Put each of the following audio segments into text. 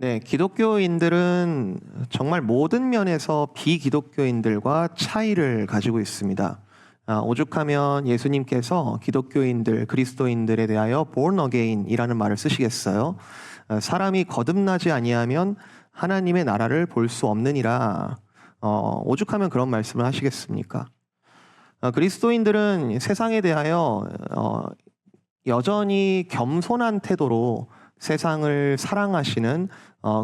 네, 기독교인들은 정말 모든 면에서 비기독교인들과 차이를 가지고 있습니다. 오죽하면 예수님께서 기독교인들, 그리스도인들에 대하여 born again이라는 말을 쓰시겠어요? 사람이 거듭나지 아니하면 하나님의 나라를 볼 수 없느니라. 오죽하면 그런 말씀을 하시겠습니까? 그리스도인들은 세상에 대하여 여전히 겸손한 태도로 세상을 사랑하시는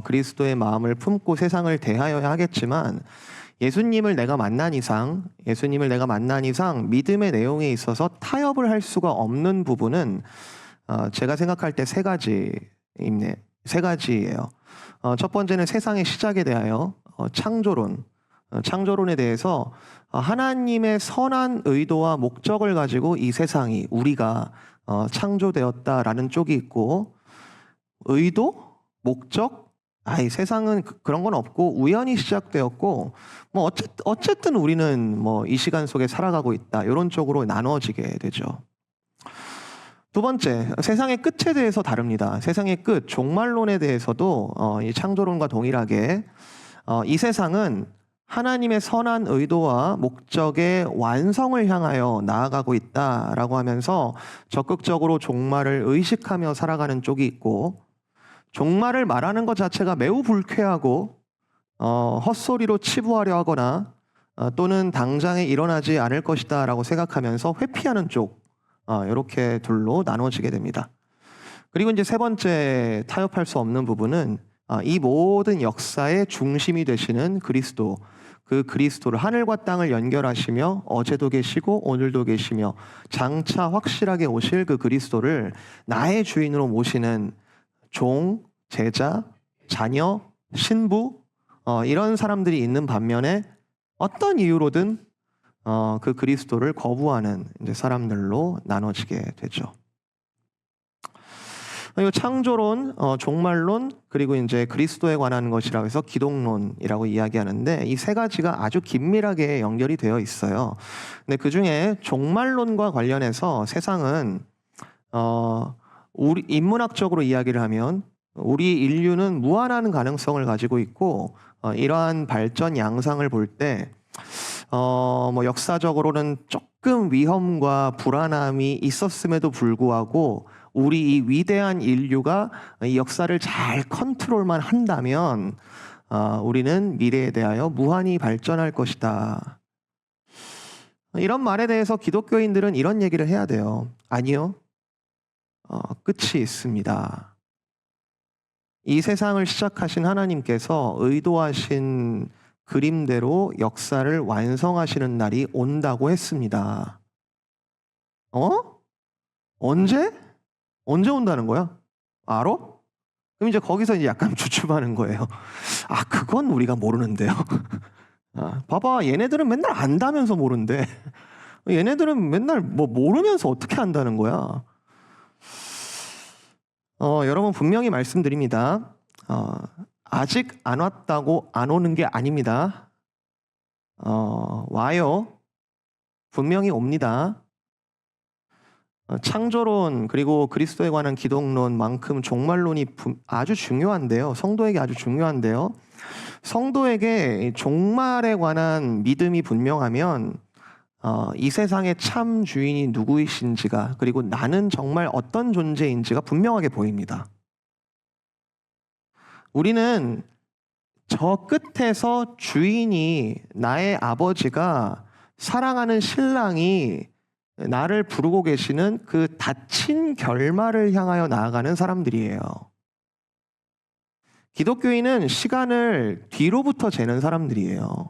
그리스도의 마음을 품고 세상을 대하여야 하겠지만 예수님을 내가 만난 이상 믿음의 내용에 있어서 타협을 할 수가 없는 부분은 제가 생각할 때 세 가지예요. 첫 번째는 세상의 시작에 대하여 창조론에 대해서 하나님의 선한 의도와 목적을 가지고 이 세상이 우리가 창조되었다라는 쪽이 있고, 의도? 목적? 세상은 그런 건 없고 우연히 시작되었고 어쨌든 우리는 이 시간 속에 살아가고 있다, 이런 쪽으로 나눠지게 되죠. 두 번째, 세상의 끝에 대해서 다릅니다. 세상의 끝, 종말론에 대해서도 이 창조론과 동일하게 이 세상은 하나님의 선한 의도와 목적의 완성을 향하여 나아가고 있다라고 하면서 적극적으로 종말을 의식하며 살아가는 쪽이 있고, 종말을 말하는 것 자체가 매우 불쾌하고 헛소리로 치부하려 하거나 또는 당장에 일어나지 않을 것이다 라고 생각하면서 회피하는 쪽, 이렇게 둘로 나눠지게 됩니다. 그리고 이제 세 번째, 타협할 수 없는 부분은 이 모든 역사의 중심이 되시는 그리스도, 그 그리스도를, 하늘과 땅을 연결하시며 어제도 계시고 오늘도 계시며 장차 확실하게 오실 그 그리스도를 나의 주인으로 모시는 종, 제자, 자녀, 신부, 이런 사람들이 있는 반면에 어떤 이유로든 그 그리스도를 거부하는 이제 사람들로 나눠지게 되죠. 그리고 창조론, 종말론, 그리고 이제 그리스도에 관한 것이라고 해서 기독론이라고 이야기하는데, 이 세 가지가 아주 긴밀하게 연결이 되어 있어요. 근데 그 중에 종말론과 관련해서 세상은 우리 인문학적으로 이야기를 하면 우리 인류는 무한한 가능성을 가지고 있고, 이러한 발전 양상을 볼 때 역사적으로는 조금 위험과 불안함이 있었음에도 불구하고 우리 이 위대한 인류가 이 역사를 잘 컨트롤만 한다면 우리는 미래에 대하여 무한히 발전할 것이다. 이런 말에 대해서 기독교인들은 이런 얘기를 해야 돼요. 아니요. 끝이 있습니다. 이 세상을 시작하신 하나님께서 의도하신 그림대로 역사를 완성하시는 날이 온다고 했습니다. 언제? 언제 온다는 거야? 알아? 그럼 이제 거기서 이제 약간 주춤하는 거예요. 그건 우리가 모르는데요. 봐봐, 얘네들은 맨날 안다면서 모른대. 얘네들은 맨날 모르면서 어떻게 안다는 거야? 여러분, 분명히 말씀드립니다. 아직 안 왔다고 안 오는 게 아닙니다. 와요. 분명히 옵니다. 창조론 그리고 그리스도에 관한 기독론만큼 종말론이 아주 중요한데요. 성도에게 아주 중요한데요. 성도에게 종말에 관한 믿음이 분명하면 이 세상의 참 주인이 누구이신지가, 그리고 나는 정말 어떤 존재인지가 분명하게 보입니다. 우리는 저 끝에서 주인이, 나의 아버지가, 사랑하는 신랑이 나를 부르고 계시는 그 닫힌 결말을 향하여 나아가는 사람들이에요. 기독교인은 시간을 뒤로부터 재는 사람들이에요.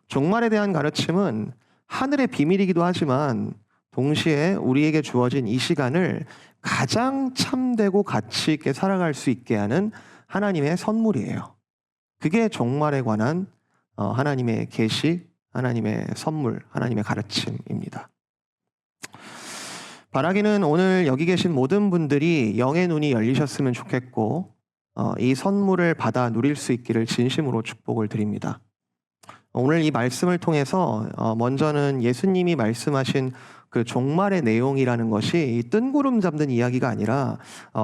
종말에 대한 가르침은 하늘의 비밀이기도 하지만 동시에 우리에게 주어진 이 시간을 가장 참되고 가치 있게 살아갈 수 있게 하는 하나님의 선물이에요. 그게 종말에 관한 하나님의 계시, 하나님의 선물, 하나님의 가르침입니다. 바라기는 오늘 여기 계신 모든 분들이 영의 눈이 열리셨으면 좋겠고, 이 선물을 받아 누릴 수 있기를 진심으로 축복을 드립니다. 오늘 이 말씀을 통해서 먼저는 예수님이 말씀하신 그 종말의 내용이라는 것이 이 뜬구름 잡는 이야기가 아니라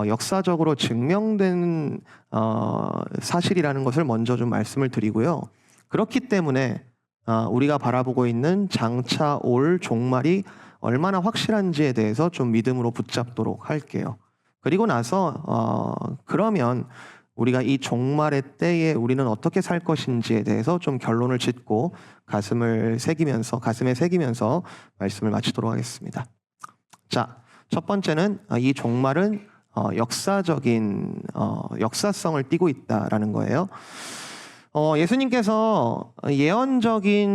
역사적으로 증명된 사실이라는 것을 먼저 좀 말씀을 드리고요. 그렇기 때문에 우리가 바라보고 있는 장차 올 종말이 얼마나 확실한지에 대해서 좀 믿음으로 붙잡도록 할게요. 그리고 나서 그러면 우리가 이 종말의 때에 우리는 어떻게 살 것인지에 대해서 좀 결론을 짓고 가슴에 새기면서 말씀을 마치도록 하겠습니다. 자, 첫 번째는 이 종말은 역사적인 역사성을 띠고 있다라는 거예요. 예수님께서 예언적인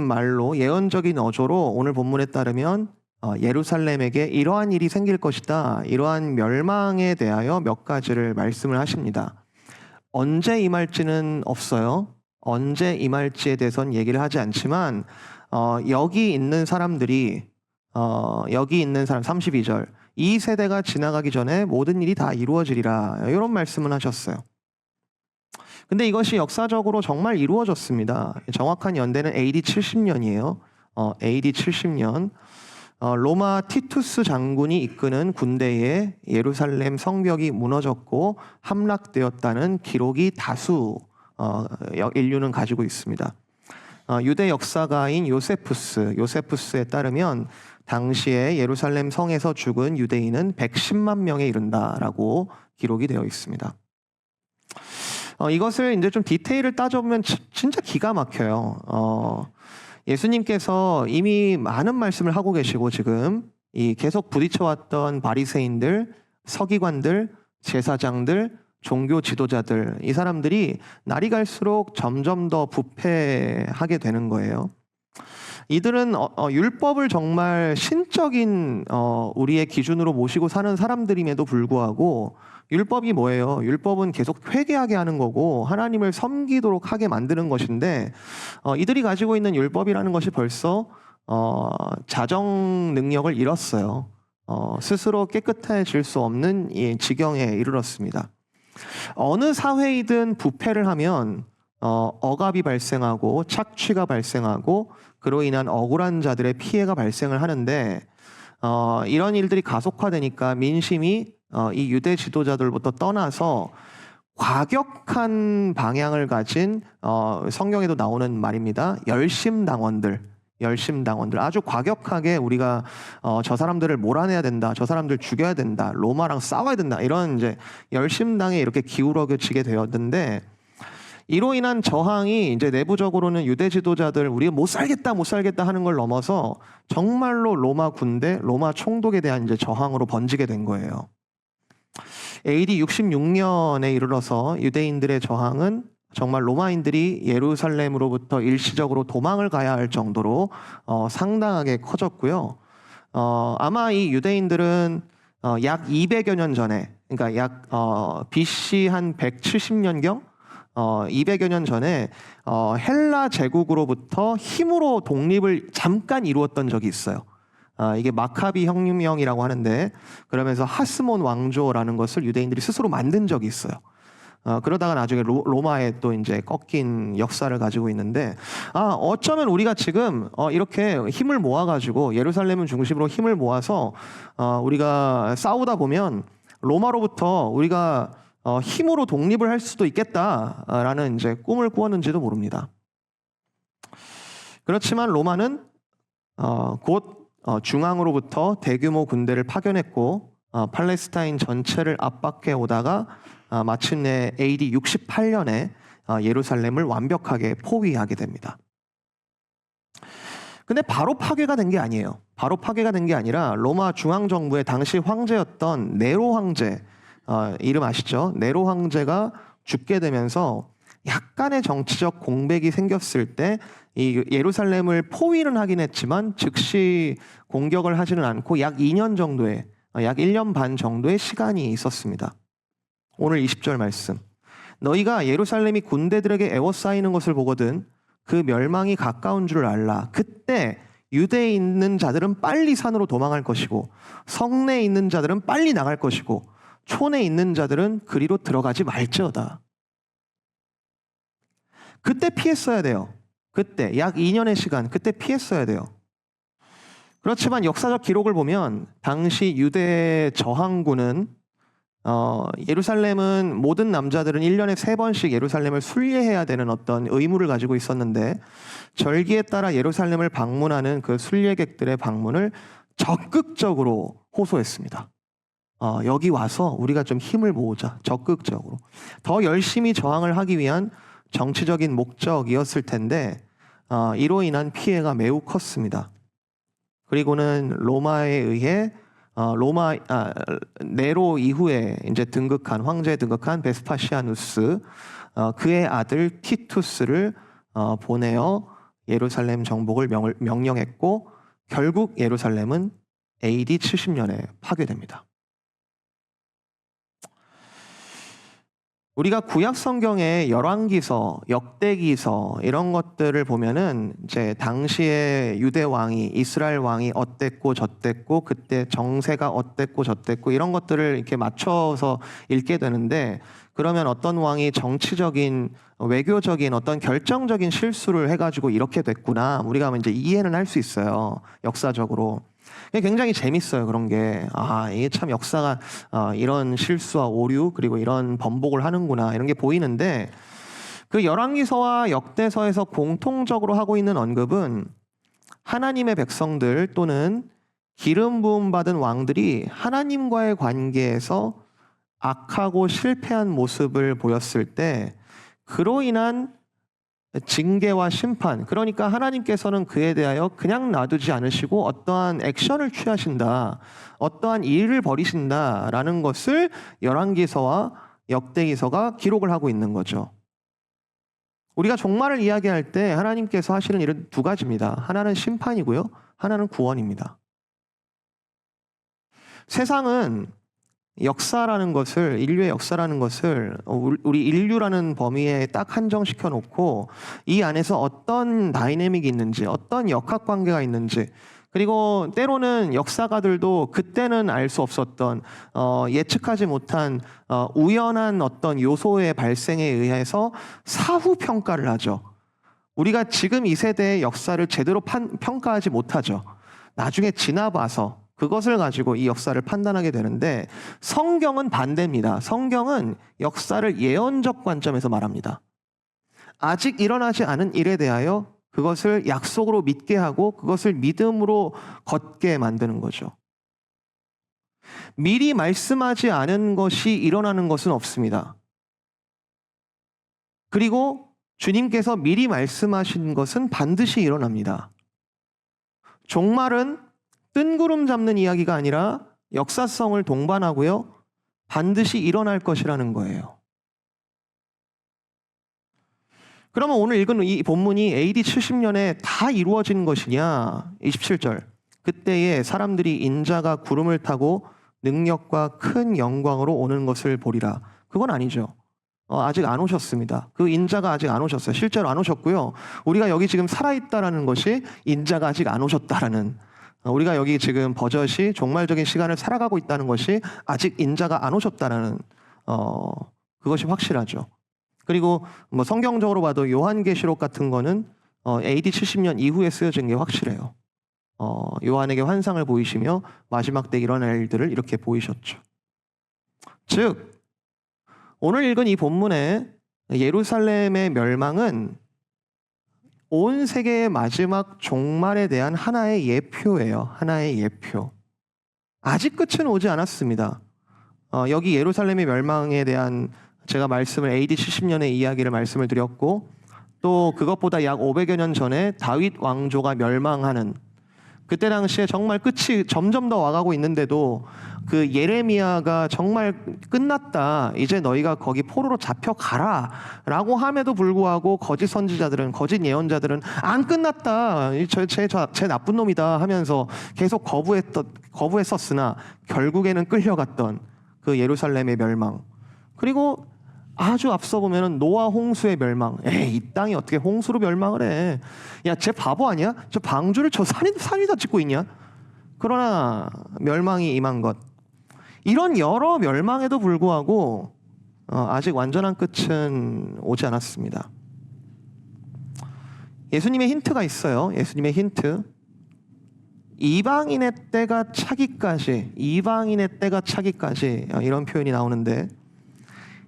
말로, 예언적인 어조로 오늘 본문에 따르면 예루살렘에게 이러한 일이 생길 것이다, 이러한 멸망에 대하여 몇 가지를 말씀을 하십니다. 언제 임할지는 없어요. 언제 임할지에 대해서는 얘기를 하지 않지만 여기 있는 사람 32절, 이 세대가 지나가기 전에 모든 일이 다 이루어지리라, 이런 말씀을 하셨어요. 근데 이것이 역사적으로 정말 이루어졌습니다. 정확한 연대는 AD 70년이에요. AD 70년 로마 티투스 장군이 이끄는 군대에 예루살렘 성벽이 무너졌고 함락되었다는 기록이 다수 인류는 가지고 있습니다. 유대 역사가인 요세푸스에 따르면 당시에 예루살렘 성에서 죽은 유대인은 110만 명에 이른다라고 기록이 되어 있습니다. 이것을 이제 좀 디테일을 따져보면 진짜 기가 막혀요. 예수님께서 이미 많은 말씀을 하고 계시고 지금 이 계속 부딪혀왔던 바리새인들, 서기관들, 제사장들, 종교 지도자들, 이 사람들이 날이 갈수록 점점 더 부패하게 되는 거예요. 이들은 율법을 정말 신적인 우리의 기준으로 모시고 사는 사람들임에도 불구하고 율법이 뭐예요? 율법은 계속 회개하게 하는 거고 하나님을 섬기도록 하게 만드는 것인데 이들이 가지고 있는 율법이라는 것이 벌써 자정 능력을 잃었어요. 스스로 깨끗해질 수 없는 이 지경에 이르렀습니다. 어느 사회이든 부패를 하면 억압이 발생하고 착취가 발생하고 그로 인한 억울한 자들의 피해가 발생을 하는데 이런 일들이 가속화되니까 민심이 이 유대 지도자들부터 떠나서 과격한 방향을 가진 성경에도 나오는 말입니다. 열심당원들 아주 과격하게 우리가 저 사람들을 몰아내야 된다, 저 사람들 죽여야 된다, 로마랑 싸워야 된다, 이런 이제 열심당에 이렇게 기울어지게 되었는데 이로 인한 저항이 이제 내부적으로는 유대 지도자들 우리가 못 살겠다 하는 걸 넘어서 정말로 로마 군대, 로마 총독에 대한 이제 저항으로 번지게 된 거예요. AD 66년에 이르러서 유대인들의 저항은 정말 로마인들이 예루살렘으로부터 일시적으로 도망을 가야 할 정도로 상당하게 커졌고요. 아마 이 유대인들은 약 200여 년 전에, 그러니까 약 BC 한 170년경 200여 년 전에 헬라 제국으로부터 힘으로 독립을 잠깐 이루었던 적이 있어요. 이게 마카비 혁명이라고 하는데 그러면서 하스몬 왕조라는 것을 유대인들이 스스로 만든 적이 있어요. 그러다가 나중에 로마에 또 이제 꺾인 역사를 가지고 있는데 어쩌면 우리가 지금 이렇게 힘을 모아가지고 예루살렘을 중심으로 힘을 모아서 우리가 싸우다 보면 로마로부터 우리가 힘으로 독립을 할 수도 있겠다라는 이제 꿈을 꾸었는지도 모릅니다. 그렇지만 로마는 곧 중앙으로부터 대규모 군대를 파견했고 팔레스타인 전체를 압박해 오다가 마침내 AD 68년에 예루살렘을 완벽하게 포위하게 됩니다. 근데 바로 파괴가 된 게 아니에요. 바로 파괴가 된 게 아니라 로마 중앙정부의 당시 황제였던 네로 황제, 이름 아시죠? 네로 황제가 죽게 되면서 약간의 정치적 공백이 생겼을 때 이 예루살렘을 포위는 하긴 했지만 즉시 공격을 하지는 않고 약 2년 정도의, 약 1년 반 정도의 시간이 있었습니다. 오늘 20절 말씀. 너희가 예루살렘이 군대들에게 에워싸이는 것을 보거든 그 멸망이 가까운 줄을 알라. 그때 유대에 있는 자들은 빨리 산으로 도망할 것이고 성내에 있는 자들은 빨리 나갈 것이고 촌에 있는 자들은 그리로 들어가지 말지어다. 그때 피했어야 돼요. 그때 약 2년의 시간, 그때 피했어야 돼요. 그렇지만 역사적 기록을 보면 당시 유대 저항군은 예루살렘은 모든 남자들은 1년에 3번씩 예루살렘을 순례해야 되는 어떤 의무를 가지고 있었는데 절기에 따라 예루살렘을 방문하는 그 순례객들의 방문을 적극적으로 호소했습니다. 여기 와서 우리가 좀 힘을 모으자. 적극적으로. 더 열심히 저항을 하기 위한 정치적인 목적이었을 텐데 이로 인한 피해가 매우 컸습니다. 그리고는 로마에 의해 네로 이후에 이제 황제에 등극한 베스파시아누스 그의 아들 티투스를 보내어 예루살렘 정복을 명령했고 결국 예루살렘은 AD 70년에 파괴됩니다. 우리가 구약 성경의 열왕기서, 역대기서 이런 것들을 보면은 이제 당시의 유대 왕이 이스라엘 왕이 어땠고 저땠고 그때 정세가 어땠고 저땠고 이런 것들을 이렇게 맞춰서 읽게 되는데 그러면 어떤 왕이 정치적인 외교적인 어떤 결정적인 실수를 해가지고 이렇게 됐구나 우리가 이제 이해는 할 수 있어요. 역사적으로. 굉장히 재밌어요. 그런 게. 이게 참 역사가 이런 실수와 오류 그리고 이런 번복을 하는구나 이런 게 보이는데 그 열왕기서와 역대서에서 공통적으로 하고 있는 언급은 하나님의 백성들 또는 기름 부음 받은 왕들이 하나님과의 관계에서 악하고 실패한 모습을 보였을 때 그로 인한 징계와 심판, 그러니까 하나님께서는 그에 대하여 그냥 놔두지 않으시고 어떠한 액션을 취하신다, 어떠한 일을 벌이신다라는 것을 열왕기서와 역대기서가 기록을 하고 있는 거죠. 우리가 종말을 이야기할 때 하나님께서 하시는 일은 두 가지입니다. 하나는 심판이고요, 하나는 구원입니다. 세상은 역사라는 것을, 인류의 역사라는 것을 우리 인류라는 범위에 딱 한정시켜 놓고 이 안에서 어떤 다이내믹이 있는지, 어떤 역학관계가 있는지, 그리고 때로는 역사가들도 그때는 알 수 없었던 예측하지 못한 우연한 어떤 요소의 발생에 의해서 사후 평가를 하죠. 우리가 지금 이 세대의 역사를 제대로 평가하지 못하죠. 나중에 지나봐서 그것을 가지고 이 역사를 판단하게 되는데 성경은 반대입니다. 성경은 역사를 예언적 관점에서 말합니다. 아직 일어나지 않은 일에 대하여 그것을 약속으로 믿게 하고 그것을 믿음으로 걷게 만드는 거죠. 미리 말씀하지 않은 것이 일어나는 것은 없습니다. 그리고 주님께서 미리 말씀하신 것은 반드시 일어납니다. 종말은 뜬구름 잡는 이야기가 아니라 역사성을 동반하고요, 반드시 일어날 것이라는 거예요. 그러면 오늘 읽은 이 본문이 AD 70년에 다 이루어진 것이냐? 27절. 그때에 사람들이 인자가 구름을 타고 능력과 큰 영광으로 오는 것을 보리라. 그건 아니죠. 아직 안 오셨습니다. 그 인자가 아직 안 오셨어요. 실제로 안 오셨고요. 우리가 여기 지금 살아있다라는 것이 인자가 아직 안 오셨다라는, 우리가 여기 지금 버젓이 종말적인 시간을 살아가고 있다는 것이 아직 인자가 안 오셨다는 그것이 확실하죠. 그리고 뭐 성경적으로 봐도 요한계시록 같은 거는 AD 70년 이후에 쓰여진 게 확실해요. 요한에게 환상을 보이시며 마지막 때 일어날 일들을 이렇게 보이셨죠. 즉 오늘 읽은 이 본문에 예루살렘의 멸망은 온 세계의 마지막 종말에 대한 하나의 예표예요. 하나의 예표. 아직 끝은 오지 않았습니다. 여기 예루살렘의 멸망에 대한 제가 말씀을 AD 70년의 이야기를 말씀을 드렸고, 또 그것보다 약 500여 년 전에 다윗 왕조가 멸망하는, 그때 당시에 정말 끝이 점점 더 와가고 있는데도 그 예레미야가 정말 끝났다, 이제 너희가 거기 포로로 잡혀가라 라고 함에도 불구하고 거짓 선지자들은, 거짓 예언자들은 안 끝났다, 제 나쁜 놈이다 하면서 계속 거부했었으나 결국에는 끌려갔던 그 예루살렘의 멸망, 그리고 아주 앞서 보면은 노아 홍수의 멸망. 이 땅이 어떻게 홍수로 멸망을 해? 야, 쟤 바보 아니야? 저 방주를 저 산에다 짓고 있냐? 그러나 멸망이 임한 것. 이런 여러 멸망에도 불구하고 아직 완전한 끝은 오지 않았습니다. 예수님의 힌트가 있어요. 예수님의 힌트. 이방인의 때가 차기까지, 이방인의 때가 차기까지 이런 표현이 나오는데,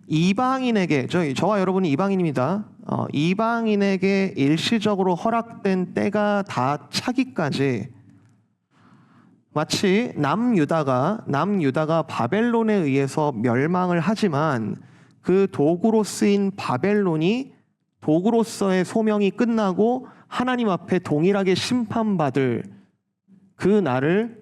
이방인에게, 저와 여러분이 이방인입니다. 이방인에게 일시적으로 허락된 때가 다 차기까지, 마치 남유다가 바벨론에 의해서 멸망을 하지만 그 도구로 쓰인 바벨론이 도구로서의 소명이 끝나고 하나님 앞에 동일하게 심판받을 그 날을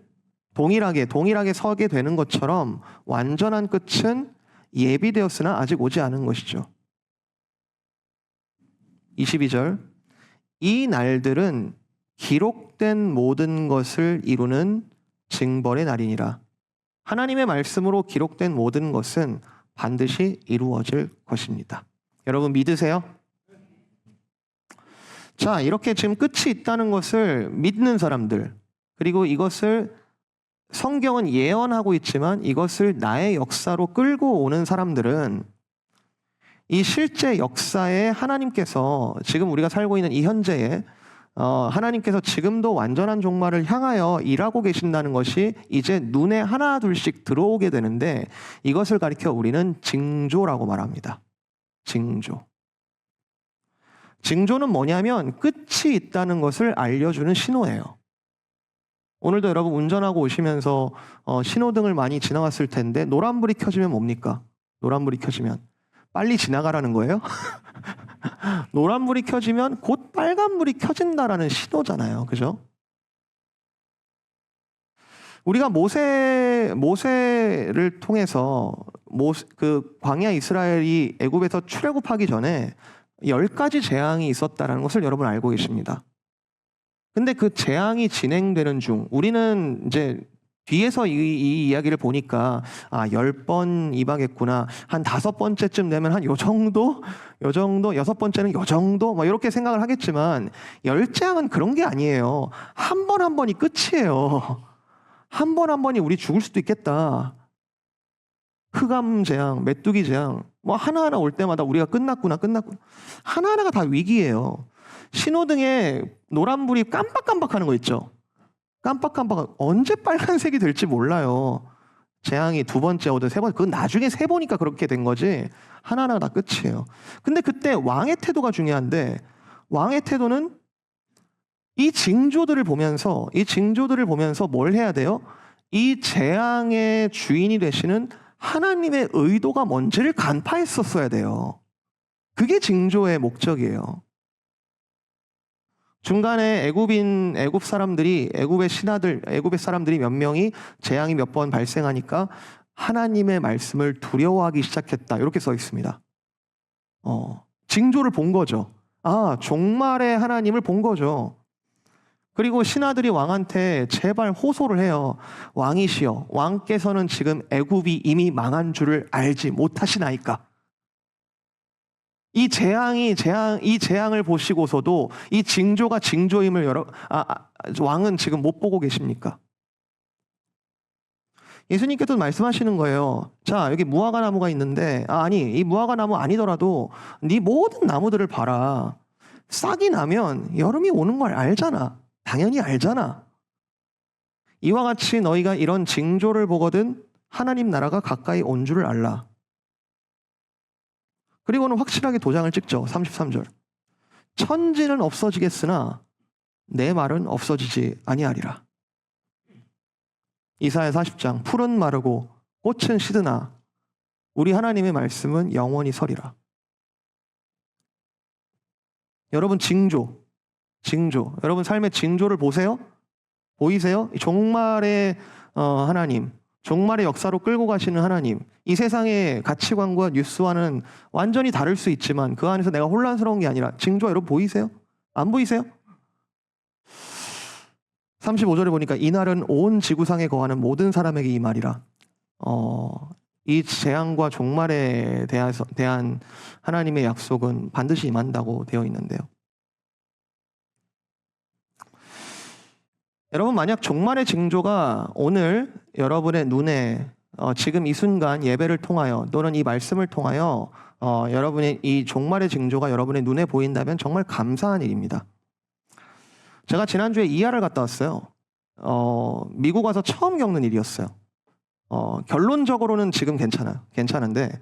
동일하게 서게 되는 것처럼 완전한 끝은 예비되었으나 아직 오지 않은 것이죠. 22절, 이 날들은 기록된 모든 것을 이루는 징벌의 날이니라. 하나님의 말씀으로 기록된 모든 것은 반드시 이루어질 것입니다. 여러분 믿으세요? 자, 이렇게 지금 끝이 있다는 것을 믿는 사람들, 그리고 이것을 성경은 예언하고 있지만 이것을 나의 역사로 끌고 오는 사람들은 이 실제 역사에 하나님께서 지금 우리가 살고 있는 이 현재에 하나님께서 지금도 완전한 종말을 향하여 일하고 계신다는 것이 이제 눈에 하나 둘씩 들어오게 되는데, 이것을 가리켜 우리는 징조라고 말합니다. 징조는 뭐냐면 끝이 있다는 것을 알려주는 신호예요. 오늘도 여러분 운전하고 오시면서 신호등을 많이 지나갔을 텐데 노란불이 켜지면 뭡니까? 노란불이 켜지면 빨리 지나가라는 거예요? 노란불이 켜지면 곧 빨간불이 켜진다라는 신호잖아요. 그죠? 우리가 모세를 통해서 그 광야 이스라엘이 애굽에서 출애굽하기 전에 10가지 재앙이 있었다는 것을 여러분 알고 계십니다. 근데 그 재앙이 진행되는 중 우리는 이제 뒤에서 이 이야기를 보니까 10번 임하겠구나. 한 5번째쯤 되면 한 요 정도, 6번째는 요 정도, 뭐 이렇게 생각을 하겠지만 10재앙은 그런 게 아니에요. 한 번 한 번이 끝이에요. 한 번 한 번이 우리 죽을 수도 있겠다. 흑암 재앙, 메뚜기 재앙, 뭐 하나하나 올 때마다 우리가 끝났구나. 하나하나가 다 위기예요. 신호등에 노란불이 깜빡깜빡하는 거 있죠. 깜빡깜빡, 언제 빨간색이 될지 몰라요. 재앙이 2번째 오든 3번째, 그건 나중에 세보니까 그렇게 된 거지 하나하나가 다 끝이에요. 근데 그때 왕의 태도가 중요한데, 왕의 태도는 이 징조들을 보면서 뭘 해야 돼요? 이 재앙의 주인이 되시는 하나님의 의도가 뭔지를 간파했었어야 돼요. 그게 징조의 목적이에요. 중간에 애굽의 사람들이 몇 명이 재앙이 몇 번 발생하니까 하나님의 말씀을 두려워하기 시작했다. 이렇게 써 있습니다. 징조를 본 거죠. 종말의 하나님을 본 거죠. 그리고 신하들이 왕한테 제발 호소를 해요. 왕이시여, 왕께서는 지금 애굽이 이미 망한 줄을 알지 못하시나이까? 이 재앙을 보시고서도 이 징조가 징조임을 왕은 지금 못 보고 계십니까? 예수님께서 말씀하시는 거예요. 자, 여기 무화과 나무가 있는데, 이 무화과 나무 아니더라도 네 모든 나무들을 봐라. 싹이 나면 여름이 오는 걸 알잖아. 당연히 알잖아. 이와 같이 너희가 이런 징조를 보거든 하나님 나라가 가까이 온 줄을 알라. 그리고는 확실하게 도장을 찍죠. 33절. 천지는 없어지겠으나 내 말은 없어지지 아니하리라. 이사야 40장. 풀은 마르고 꽃은 시드나 우리 하나님의 말씀은 영원히 서리라. 여러분 징조. 여러분 삶의 징조를 보세요? 보이세요? 종말의 하나님, 종말의 역사로 끌고 가시는 하나님. 이 세상의 가치관과 뉴스와는 완전히 다를 수 있지만 그 안에서 내가 혼란스러운 게 아니라 징조 여러분 보이세요? 안 보이세요? 35절에 보니까 이날은 온 지구상에 거하는 모든 사람에게 이 말이라. 이 재앙과 종말에 대한 하나님의 약속은 반드시 임한다고 되어 있는데요. 여러분 만약 종말의 징조가 오늘 여러분의 눈에 지금 이 순간 예배를 통하여 또는 이 말씀을 통하여 여러분의 이 종말의 징조가 여러분의 눈에 보인다면 정말 감사한 일입니다. 제가 지난주에 이하를 갔다 왔어요. 미국 와서 처음 겪는 일이었어요. 결론적으로는 지금 괜찮아요. 괜찮은데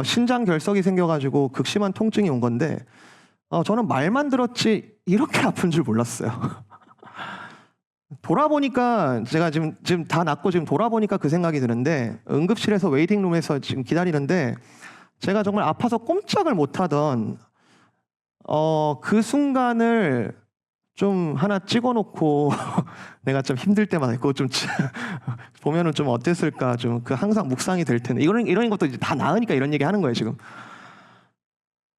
신장 결석이 생겨가지고 극심한 통증이 온 건데 저는 말만 들었지 이렇게 아픈 줄 몰랐어요. 돌아보니까 제가 지금 다 낫고 지금 돌아보니까 그 생각이 드는데 응급실에서 웨이팅룸에서 지금 기다리는데 제가 정말 아파서 꼼짝을 못하던 그 순간을 좀 하나 찍어놓고 내가 좀 힘들 때마다 그거 좀 보면은 좀 어땠을까 좀 그 항상 묵상이 될 텐데 이런 것도 이제 다 나으니까 이런 얘기 하는 거예요 지금.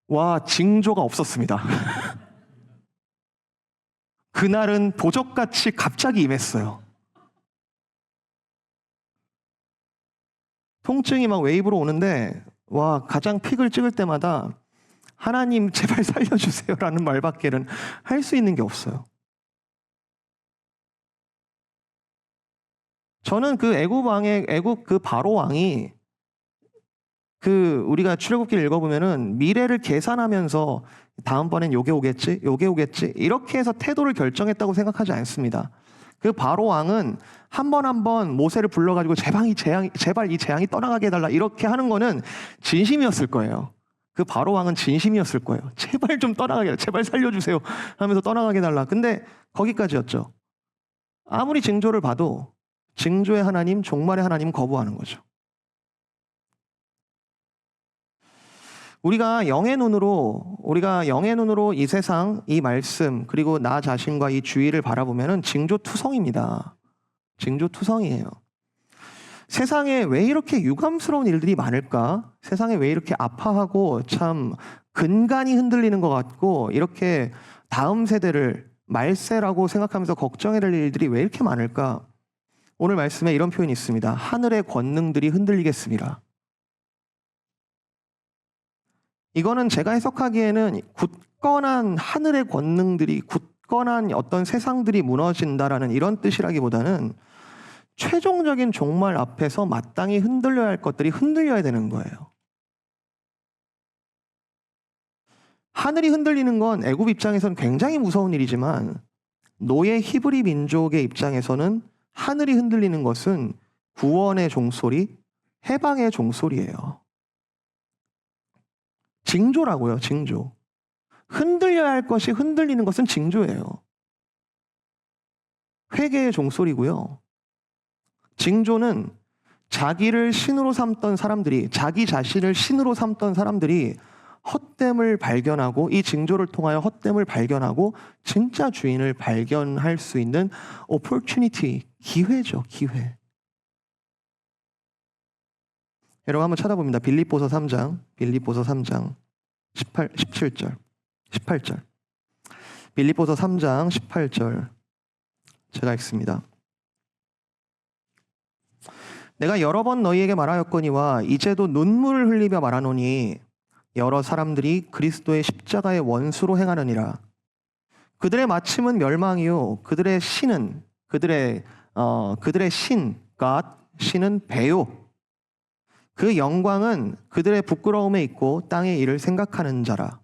와, 징조가 없었습니다. 그날은 도적같이 갑자기 임했어요. 통증이 막 웨이브로 오는데 와, 가장 픽을 찍을 때마다 하나님 제발 살려주세요라는 말밖에는 할 수 있는 게 없어요. 저는 그 애굽 그 바로 왕이 우리가 출애굽기를 읽어보면은 미래를 계산하면서 다음번엔 요게 오겠지 이렇게 해서 태도를 결정했다고 생각하지 않습니다. 그 바로 왕은 한 번 한 번 모세를 불러가지고 제발 이 재앙이 떠나가게 해달라 이렇게 하는 거는 진심이었을 거예요. 그 바로 왕은 진심이었을 거예요. 제발 좀 떠나가게, 제발 살려주세요 하면서 떠나가게 해달라. 근데 거기까지였죠. 아무리 징조를 봐도 징조의 하나님, 종말의 하나님 거부하는 거죠. 우리가 영의 눈으로 이 세상, 이 말씀, 그리고 나 자신과 이 주위를 바라보면은 징조투성입니다. 징조투성이에요. 세상에 왜 이렇게 유감스러운 일들이 많을까? 세상에 왜 이렇게 아파하고 참 근간이 흔들리는 것 같고 이렇게 다음 세대를 말세라고 생각하면서 걱정해야 될 일들이 왜 이렇게 많을까? 오늘 말씀에 이런 표현이 있습니다. 하늘의 권능들이 흔들리겠습니다. 이거는 제가 해석하기에는 굳건한 하늘의 권능들이, 굳건한 어떤 세상들이 무너진다라는 이런 뜻이라기보다는 최종적인 종말 앞에서 마땅히 흔들려야 할 것들이 흔들려야 되는 거예요. 하늘이 흔들리는 건 애굽 입장에서는 굉장히 무서운 일이지만 노예 히브리 민족의 입장에서는 하늘이 흔들리는 것은 구원의 종소리, 해방의 종소리예요. 징조라고요, 징조. 흔들려야 할 것이 흔들리는 것은 징조예요. 회개의 종소리고요. 징조는 자기를 신으로 삼던 사람들이, 자기 자신을 신으로 삼던 사람들이 헛됨을 발견하고 이 징조를 통하여 헛됨을 발견하고 진짜 주인을 발견할 수 있는 opportunity, 기회죠, 기회. 여러분 한번 찾아봅니다. 빌립보서 3장 17절. 빌립보서 3장 18절. 제가 읽습니다. 내가 여러 번 너희에게 말하였거니와 이제도 눈물을 흘리며 말하노니 여러 사람들이 그리스도의 십자가의 원수로 행하느니라. 그들의 마침은 멸망이요 그들의 신은 그들의 신 God 신은 배요. 그 영광은 그들의 부끄러움에 있고 땅의 일을 생각하는 자라.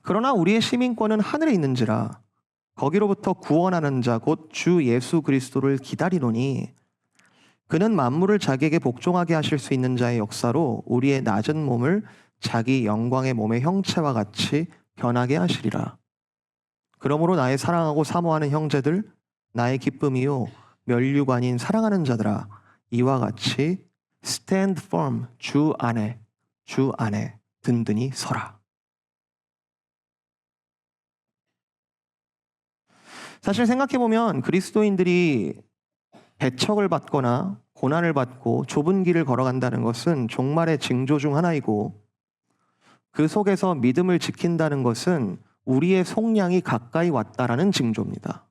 그러나 우리의 시민권은 하늘에 있는지라. 거기로부터 구원하는 자 곧 주 예수 그리스도를 기다리노니 그는 만물을 자기에게 복종하게 하실 수 있는 자의 역사로 우리의 낮은 몸을 자기 영광의 몸의 형체와 같이 변하게 하시리라. 그러므로 나의 사랑하고 사모하는 형제들, 나의 기쁨이요 멸류가 아닌 사랑하는 자들아, 이와 같이 stand firm, 주 안에 든든히 서라. 사실 생각해보면 그리스도인들이 배척을 받거나 고난을 받고 좁은 길을 걸어간다는 것은 종말의 징조 중 하나이고 그 속에서 믿음을 지킨다는 것은 우리의 속량이 가까이 왔다라는 징조입니다.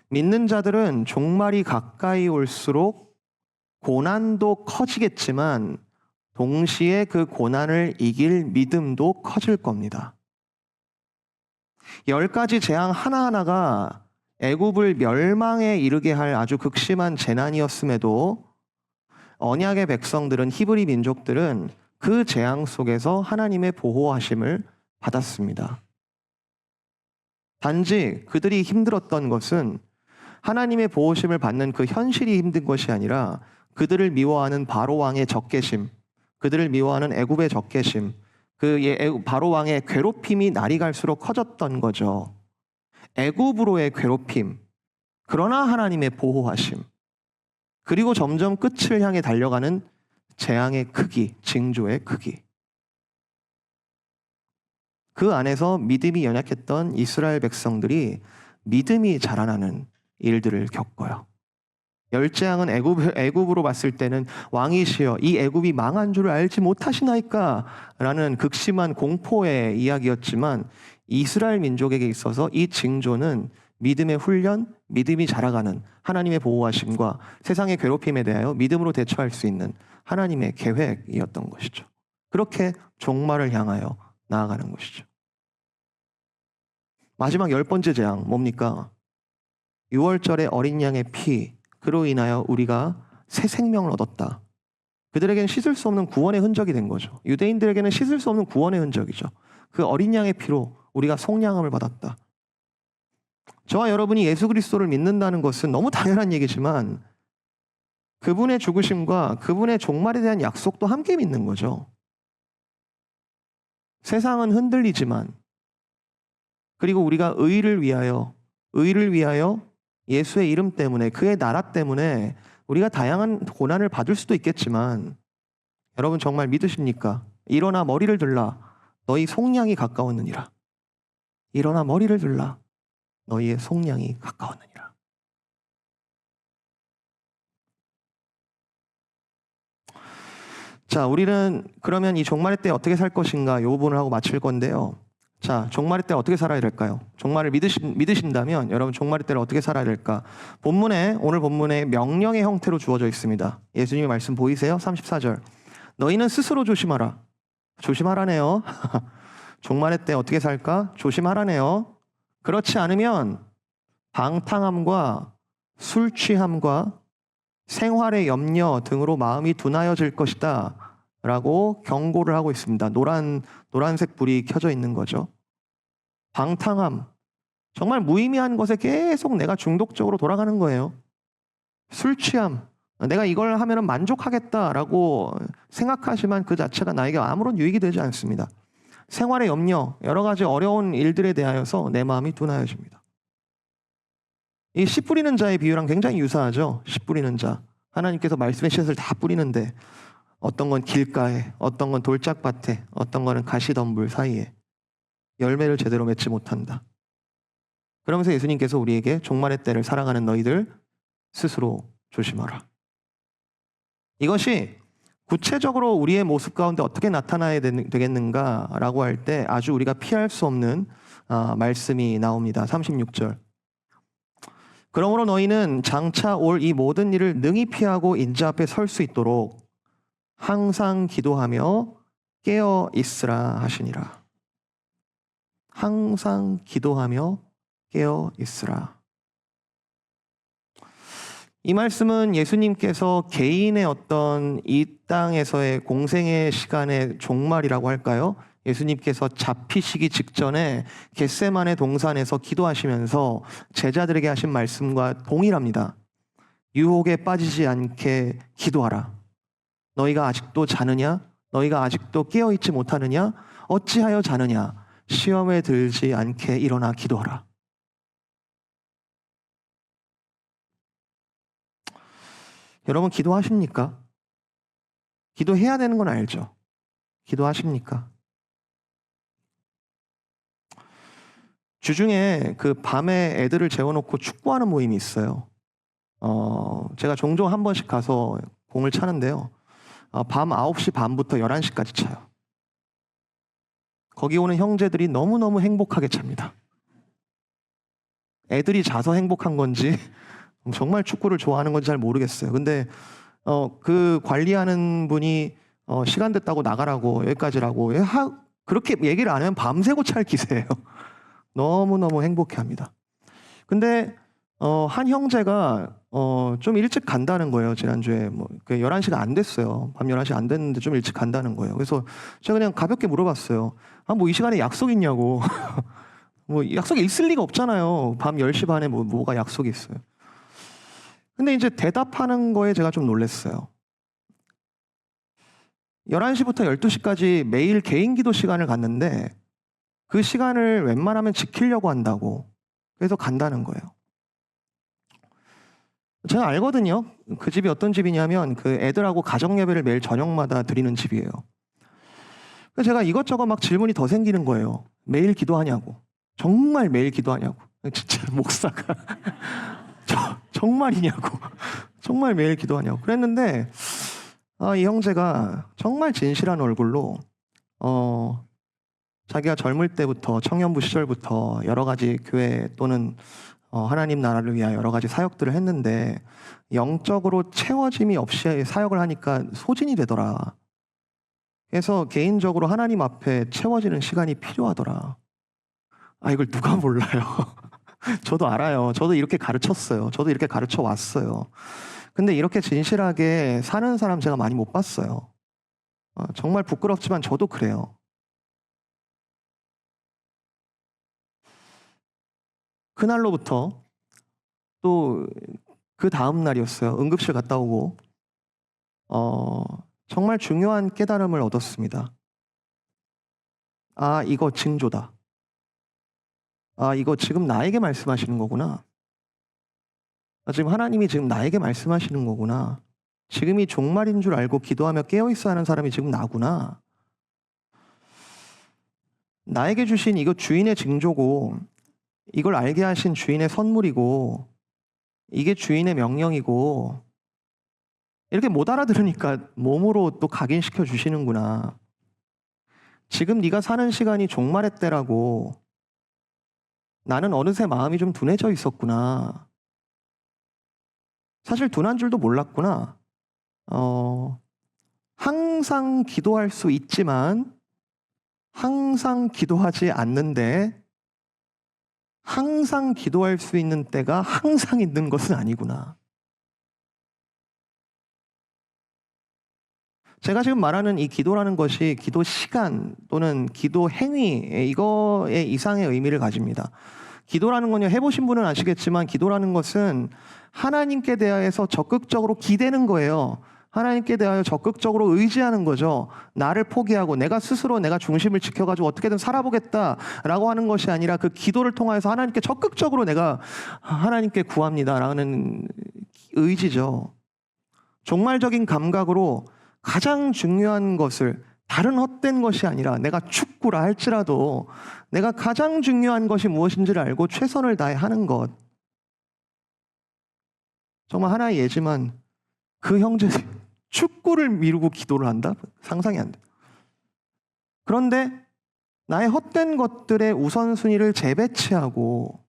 믿는 자들은 종말이 가까이 올수록 고난도 커지겠지만 동시에 그 고난을 이길 믿음도 커질 겁니다. 10가지 재앙 하나하나가 애굽을 멸망에 이르게 할 아주 극심한 재난이었음에도 언약의 백성들은, 히브리 민족들은 그 재앙 속에서 하나님의 보호하심을 받았습니다. 단지 그들이 힘들었던 것은 하나님의 보호심을 받는 그 현실이 힘든 것이 아니라 그들을 미워하는 바로 왕의 적개심, 그들을 미워하는 애굽의 적개심, 바로 왕의 괴롭힘이 날이 갈수록 커졌던 거죠. 애굽으로의 괴롭힘, 그러나 하나님의 보호하심, 그리고 점점 끝을 향해 달려가는 재앙의 크기, 징조의 크기. 그 안에서 믿음이 연약했던 이스라엘 백성들이 믿음이 자라나는 일들을 겪어요. 열재앙은 애굽으로 봤을 때는 왕이시여 이 애굽이 망한 줄을 알지 못하시나이까 라는 극심한 공포의 이야기였지만 이스라엘 민족에게 있어서 이 징조는 믿음의 훈련, 믿음이 자라가는 하나님의 보호하심과 세상의 괴롭힘에 대하여 믿음으로 대처할 수 있는 하나님의 계획이었던 것이죠. 그렇게 종말을 향하여 나아가는 것이죠. 마지막 10번째 재앙 뭡니까? 6월절의 어린 양의 피, 그로 인하여 우리가 새 생명을 얻었다. 그들에게는 씻을 수 없는 구원의 흔적이 된 거죠. 유대인들에게는 씻을 수 없는 구원의 흔적이죠. 그 어린 양의 피로 우리가 속량함을 받았다. 저와 여러분이 예수 그리스도를 믿는다는 것은 너무 당연한 얘기지만 그분의 죽으심과 그분의 종말에 대한 약속도 함께 믿는 거죠. 세상은 흔들리지만 그리고 우리가 의를 위하여 예수의 이름 때문에 그의 나라 때문에 우리가 다양한 고난을 받을 수도 있겠지만 여러분 정말 믿으십니까? 일어나 머리를 들라 너희 속량이 가까웠느니라. 일어나 머리를 들라 너희의 속량이 가까웠느니라. 자, 우리는 그러면 이 종말의 때 어떻게 살 것인가 이 부분을 하고 마칠 건데요. 자, 종말의 때 어떻게 살아야 될까요? 종말을 믿으신다면 여러분 종말의 때를 어떻게 살아야 될까? 오늘 본문에 명령의 형태로 주어져 있습니다. 예수님의 말씀 보이세요? 34절. 너희는 스스로 조심하라. 조심하라네요. 종말의 때 어떻게 살까? 조심하라네요. 그렇지 않으면 방탕함과 술 취함과 생활의 염려 등으로 마음이 둔하여질 것이다 라고 경고를 하고 있습니다. 노란색 불이 켜져 있는 거죠. 방탕함, 정말 무의미한 것에 계속 내가 중독적으로 돌아가는 거예요. 술 취함, 내가 이걸 하면 만족하겠다라고 생각하지만 그 자체가 나에게 아무런 유익이 되지 않습니다. 생활의 염려, 여러 가지 어려운 일들에 대하여서 내 마음이 둔하여집니다. 이 씨 뿌리는 자의 비유랑 굉장히 유사하죠. 씨 뿌리는 자. 하나님께서 말씀의 씨앗을 다 뿌리는데 어떤 건 길가에, 어떤 건 돌짝밭에, 어떤 거는 가시덤불 사이에 열매를 제대로 맺지 못한다. 그러면서 예수님께서 우리에게 종말의 때를 살아가는 너희들 스스로 조심하라. 이것이 구체적으로 우리의 모습 가운데 어떻게 나타나야 되겠는가라고 할 때 아주 우리가 피할 수 없는 말씀이 나옵니다. 36절. 그러므로 너희는 장차 올 이 모든 일을 능히 피하고 인자 앞에 설 수 있도록 항상 기도하며 깨어 있으라 하시니라. 항상 기도하며 깨어 있으라. 이 말씀은 예수님께서 개인의 어떤 이 땅에서의 공생의 시간의 종말이라고 할까요? 예수님께서 잡히시기 직전에 겟세마네 동산에서 기도하시면서 제자들에게 하신 말씀과 동일합니다. 유혹에 빠지지 않게 기도하라. 너희가 아직도 자느냐? 너희가 아직도 깨어있지 못하느냐? 어찌하여 자느냐? 시험에 들지 않게 일어나 기도하라. 여러분 기도하십니까? 기도해야 되는 건 알죠? 기도하십니까? 주중에 그 밤에 애들을 재워놓고 축구하는 모임이 있어요. 제가 종종 한 번씩 가서 공을 차는데요. 밤 9시 반부터 11시까지 차요. 거기 오는 형제들이 너무너무 행복하게 찹니다. 애들이 자서 행복한 건지 정말 축구를 좋아하는 건지 잘 모르겠어요. 근데 그 관리하는 분이 시간 됐다고 나가라고 여기까지라고 그렇게 얘기를 안 하면 밤새고 찰 기세예요. 너무너무 행복해합니다. 근데 한 형제가 좀 일찍 간다는 거예요. 지난주에 11시가 안 됐어요. 밤 11시 안 됐는데 좀 일찍 간다는 거예요. 그래서 제가 그냥 가볍게 물어봤어요. 뭐 이 시간에 약속 있냐고. 뭐 약속이 있을 리가 없잖아요. 밤 10시 반에 뭐가 약속이 있어요. 근데 이제 대답하는 거에 제가 좀 놀랐어요. 11시부터 12시까지 매일 개인 기도 시간을 갖는데 그 시간을 웬만하면 지키려고 한다고. 그래서 간다는 거예요. 제가 알거든요. 그 집이 어떤 집이냐면 그 애들하고 가정 예배를 매일 저녁마다 드리는 집이에요. 그래서 제가 이것저것 막 질문이 더 생기는 거예요. 매일 기도하냐고. 정말 매일 기도하냐고. 진짜 목사가 정말이냐고. 정말 매일 기도하냐고. 그랬는데 이 형제가 정말 진실한 얼굴로 자기가 젊을 때부터 청년부 시절부터 여러 가지 교회 또는 하나님 나라를 위하여 여러 가지 사역들을 했는데 영적으로 채워짐이 없이 사역을 하니까 소진이 되더라. 그래서 개인적으로 하나님 앞에 채워지는 시간이 필요하더라. 이걸 누가 몰라요. 저도 알아요. 저도 이렇게 가르쳤어요. 저도 이렇게 가르쳐 왔어요. 근데 이렇게 진실하게 사는 사람 제가 많이 못 봤어요. 정말 부끄럽지만 저도 그래요. 그날로부터 또 그 다음 날이었어요. 응급실 갔다 오고 정말 중요한 깨달음을 얻었습니다. 이거 징조다. 이거 지금 나에게 말씀하시는 거구나. 지금 하나님이 지금 나에게 말씀하시는 거구나. 지금이 종말인 줄 알고 기도하며 깨어있어 하는 사람이 지금 나구나. 나에게 주신 이거 주인의 징조고 이걸 알게 하신 주인의 선물이고 이게 주인의 명령이고 이렇게 못 알아들으니까 몸으로 또 각인시켜 주시는구나. 지금 네가 사는 시간이 종말의 때라고. 나는 어느새 마음이 좀 둔해져 있었구나. 사실 둔한 줄도 몰랐구나. 항상 기도할 수 있지만 항상 기도하지 않는데 항상 기도할 수 있는 때가 항상 있는 것은 아니구나. 제가 지금 말하는 이 기도라는 것이 기도 시간 또는 기도 행위 이거에 이상의 의미를 가집니다. 기도라는 건요, 해보신 분은 아시겠지만 기도라는 것은 하나님께 대하여서 적극적으로 기대는 거예요. 하나님께 대하여 적극적으로 의지하는 거죠. 나를 포기하고 내가 스스로 내가 중심을 지켜가지고 어떻게든 살아보겠다라고 하는 것이 아니라 그 기도를 통해서 하나님께 적극적으로 내가 하나님께 구합니다라는 의지죠. 종말적인 감각으로 가장 중요한 것을 다른 헛된 것이 아니라 내가 축구라 할지라도 내가 가장 중요한 것이 무엇인지를 알고 최선을 다해 하는 것. 정말 하나의 예지만 그 형제들이 축구를 미루고 기도를 한다? 상상이 안 돼. 그런데 나의 헛된 것들의 우선순위를 재배치하고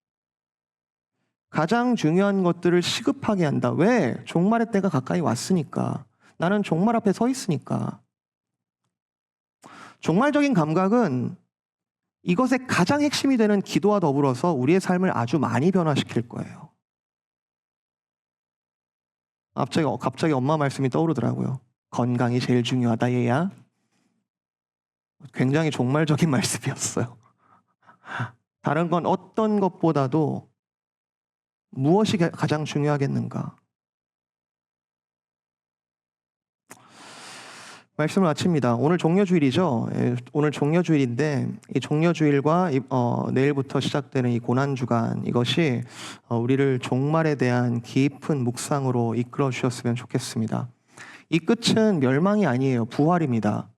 가장 중요한 것들을 시급하게 한다. 왜? 종말의 때가 가까이 왔으니까. 나는 종말 앞에 서 있으니까. 종말적인 감각은 이것의 가장 핵심이 되는 기도와 더불어서 우리의 삶을 아주 많이 변화시킬 거예요. 갑자기 엄마 말씀이 떠오르더라고요. 건강이 제일 중요하다 얘야. 굉장히 종말적인 말씀이었어요. 다른 건 어떤 것보다도 무엇이 가장 중요하겠는가? 말씀을 마칩니다. 오늘 종려주일이죠. 오늘 종려주일인데 이 종려주일과 내일부터 시작되는 이 고난주간 이것이 우리를 종말에 대한 깊은 묵상으로 이끌어 주셨으면 좋겠습니다. 이 끝은 멸망이 아니에요. 부활입니다.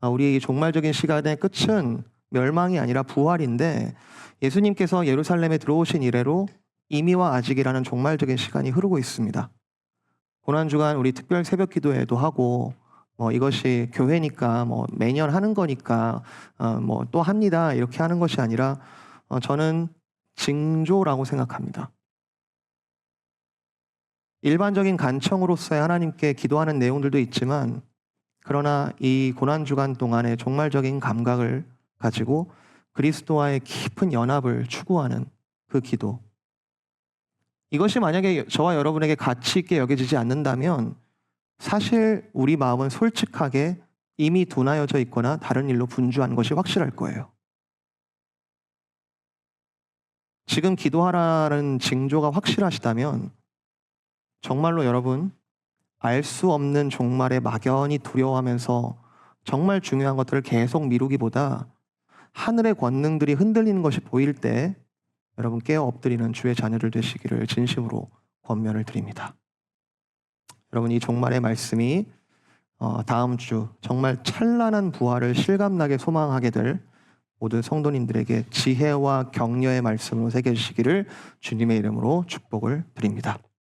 우리의 이 종말적인 시간의 끝은 멸망이 아니라 부활인데 예수님께서 예루살렘에 들어오신 이래로 이미와 아직이라는 종말적인 시간이 흐르고 있습니다. 고난주간 우리 특별 새벽 기도회도 하고 이것이 교회니까 매년 하는 거니까 또 합니다 이렇게 하는 것이 아니라 저는 징조라고 생각합니다. 일반적인 간청으로서의 하나님께 기도하는 내용들도 있지만 그러나 이 고난주간 동안의 종말적인 감각을 가지고 그리스도와의 깊은 연합을 추구하는 그 기도, 이것이 만약에 저와 여러분에게 가치 있게 여겨지지 않는다면 사실 우리 마음은 솔직하게 이미 둔하여져 있거나 다른 일로 분주한 것이 확실할 거예요. 지금 기도하라는 징조가 확실하시다면 정말로 여러분 알 수 없는 종말에 막연히 두려워하면서 정말 중요한 것들을 계속 미루기보다 하늘의 권능들이 흔들리는 것이 보일 때 여러분 깨어 엎드리는 주의 자녀들 되시기를 진심으로 권면을 드립니다. 여러분 이 종말의 말씀이 다음 주 정말 찬란한 부활을 실감나게 소망하게 될 모든 성도님들에게 지혜와 격려의 말씀으로 새겨주시기를 주님의 이름으로 축복을 드립니다.